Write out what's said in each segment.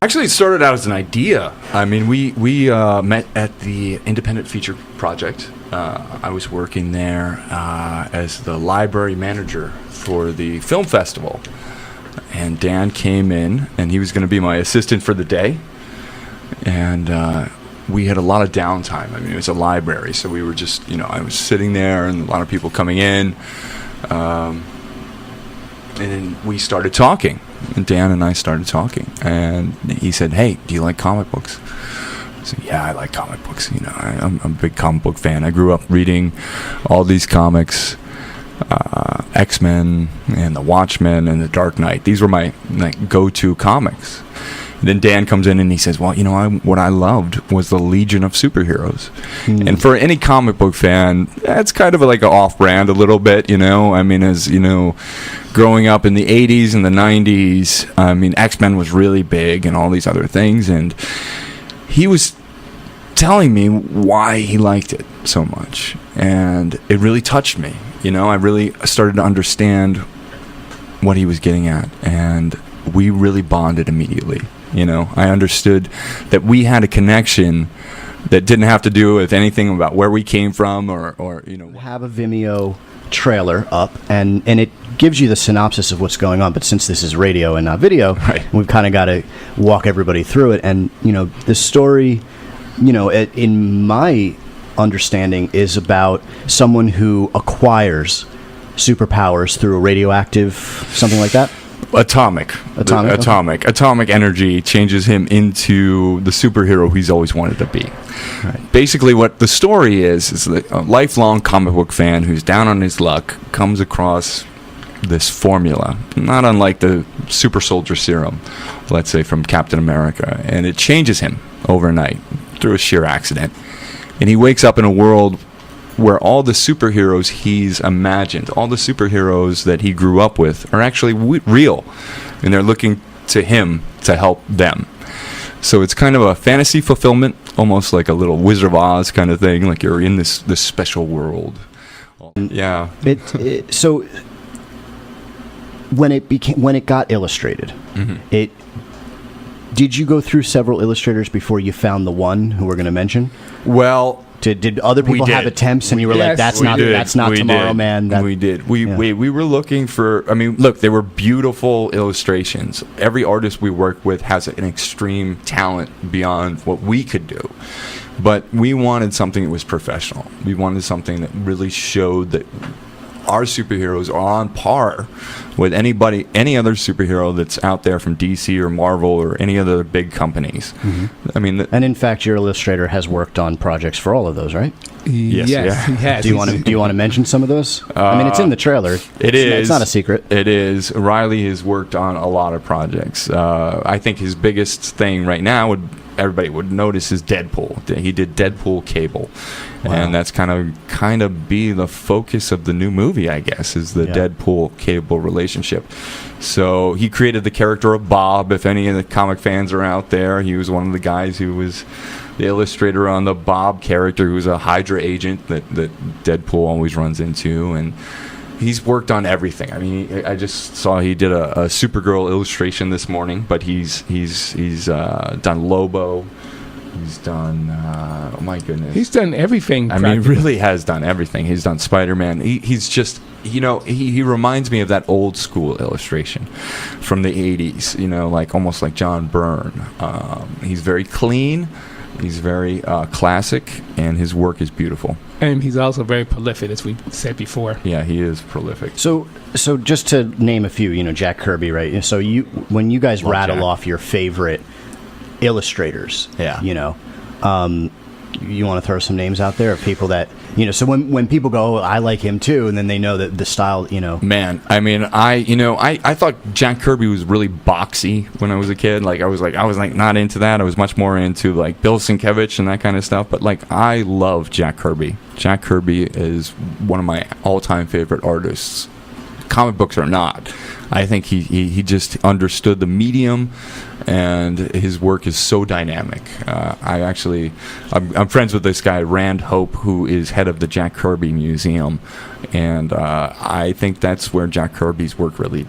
Actually, it started out as an idea. I mean, we met at the Independent Feature Project. I was working there as the library manager for the film festival. And Dan came in, and he was going to be my assistant for the day. And we had a lot of downtime. I mean, it was a library, so we were just, I was sitting there and a lot of people coming in. And then we started talking. And Dan and I started talking. And he said, "Hey, do you like comic books?" I said, "Yeah, I like comic books. I'm a big comic book fan. I grew up reading all these comics, X-Men and the Watchmen and the Dark Knight. These were my go-to comics." And then Dan comes in and he says, "Well, what I loved was the Legion of Superheroes." And for any comic book fan, that's kind of like an off-brand a little bit, I mean, as growing up in the 80s and the 90s, I mean, X-Men was really big and all these other things. And he was telling me why he liked it so much. And it really touched me. I really started to understand what he was getting at. And we really bonded immediately. I understood that we had a connection that didn't have to do with anything about where we came from or have a Vimeo trailer up and it gives you the synopsis of what's going on, but since this is radio and not video, right, we've kind of got to walk everybody through it. And the story, in my understanding, is about someone who acquires superpowers through a radioactive something like that. Atomic energy changes him into the superhero he's always wanted to be. Right. Basically, what the story is that a lifelong comic book fan who's down on his luck comes across this formula, not unlike the super soldier serum, let's say, from Captain America, and it changes him overnight through a sheer accident. And he wakes up in a world where all the superheroes he's imagined, all the superheroes that he grew up with, are actually real, and they're looking to him to help them. So it's kind of a fantasy fulfillment, almost like a little Wizard of Oz kind of thing, like you're in this special world. Yeah. So when it got illustrated, did you go through several illustrators before you found the one who we're going to mention? Well, did other people have attempts, and you were like, "That's not Tomorrow Man"? We did. We were looking for. I mean, look, they were beautiful illustrations. Every artist we work with has an extreme talent beyond what we could do, but we wanted something that was professional. We wanted something that really showed that our superheroes are on par with any other superhero that's out there from DC or Marvel or any other big companies. I mean, and in fact, your illustrator has worked on projects for all of those, right? Yes. Yeah. Do you want to mention some of those? I mean, it's in the trailer. It's not a secret. It is. Riley has worked on a lot of projects. I think his biggest thing right now everybody would notice is Deadpool. He did Deadpool Cable. Wow. And that's kind of be the focus of the new movie, I guess, is the Deadpool Cable relationship. So he created the character of Bob. If any of the comic fans are out there, he was one of the guys who was the illustrator on the Bob character, who was a Hydra agent that Deadpool always runs into. And he's worked on everything. I mean, I just saw he did a Supergirl illustration this morning, but he's done Lobo. He's done, oh my goodness. He's done everything. I mean, he really has done everything. He's done Spider-Man. He's just, he reminds me of that old school illustration from the 80s, almost like John Byrne. He's very clean. He's very classic, and his work is beautiful. And he's also very prolific, as we said before. Yeah, he is prolific. So just to name a few, Jack Kirby, right? So when you guys rattle off your favorite illustrators, you want to throw some names out there of people that so when people go, "Oh, I like him too," and then they know that the style, Man, I mean, I thought Jack Kirby was really boxy when I was a kid. I was not into that. I was much more into Bill Sienkiewicz and that kind of stuff. But I love Jack Kirby. Jack Kirby is one of my all-time favorite artists. Comic books or not, I think he just understood the medium, and his work is so dynamic. I'm friends with this guy Rand Hope, who is head of the Jack Kirby Museum, and I think that's where Jack Kirby's work really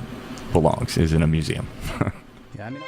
belongs, is in a museum. Yeah, I mean.